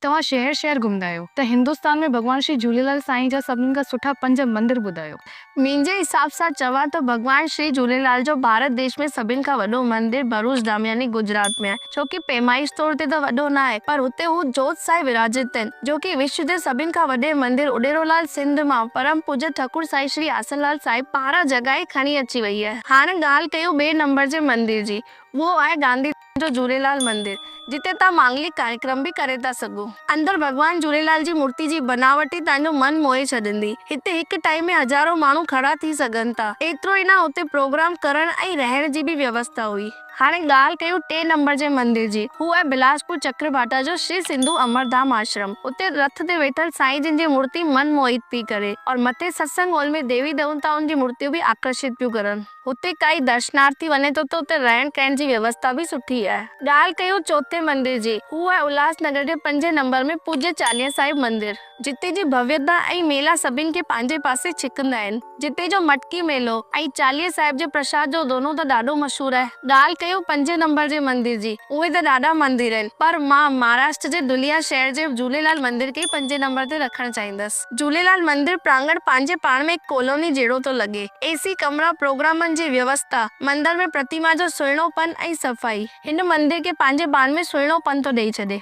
तव्हां शहर शहर घुमंदा आहियो त हिंदुस्तान में भगवान श्री झूलेलाल साईं जा सभिनि खां सुठा 5 मंदिर ॿुधायो। मुंहिंजे हिसाब सां चवां त भगवान श्री झूलेलाल जो भारत देश में सभिनि खां वॾो मंदिर भरूच धाम यानी गुजरात में आहे, छो कि पैमाइश तौर ते त वॾो न आहे, पर हुते हू जोत साईं विराजित आहिनि, जो कि विश्व जे सभिनि खां वॾे मंदिर उॾेरोलाल सिंध मां परम पूज्य ठाकुर साईं श्री आसनलाल साहिब पारां जॻहि खणी अची वई आहे। हाणे ॻाल्हि कयूं ॿिए नंबर जे मंदिर जी, उहो आहे गांधी जो झूलेलाल मंदिर, जिते तव्हां मांगलिक कार्यक्रम भी करे था सघो। अंदर भगवान झूलेलाल जी मूर्ति जी बनावट ही तव्हांजो मन मोहे छॾींदी। हिते हिक टाइम में हज़ारों माण्हू खड़ा थी सघनि था। एतिरो ई न, हुते प्रोग्राम करण ऐं रहण जी भी व्यवस्था हुई। हाणे ॻाल्हि कयूं 3 नंबर जे मंदिर जी, हू आहे बिलासपुर चक्रभाटा जो श्री सिंधु अमरधाम आश्रम। उते रथ ते वेठल साईं जिन जी मूर्ति मन मोहित थी करे और मथे सत्संग हॉल में देवी देवताउनि जी मूर्तियूं भी आकर्षित पियूं करनि। हुते काई दर्शनार्थी वञे तो त उते रहण कहण जी व्यवस्था भी सुठी आहे। ॻाल्हि कयूं चौथे मंदिर जी, हू आहे उल्हासनगर जे 5 नंबर में पूज्य चालीहा साहिब मंदिर, जिते जी भव्यता ऐं मेला सभिनि खे पंहिंजे पासे छिकंदा आहिनि। जिते जो मटकी मेलो ऐं चालीहे साहिब जे प्रसाद जो दोनों त ॾाढो मशहूर आहे। ॻाल्हि कयूं 5 नंबर जे मंदिर जी, उहे त ॾाढा मंदिर आहिनि, पर मां महाराष्ट्र जे धुलिया शहर जे झूलेलाल मंदिर खे 5 नंबर ते रखणु चाहींदसि। झूलेलाल मंदिर प्रांगण पंहिंजे पाण में कॉलोनी जहिड़ो थो लॻे। एसी कमरा, प्रोग्रामनि जी व्यवस्था, मंदिर में प्रतिमा जो सुहिणोपन ऐं सफ़ाई हिन मंदिर खे पंहिंजे पाण में सुहिणोपन थो ॾेई छॾे।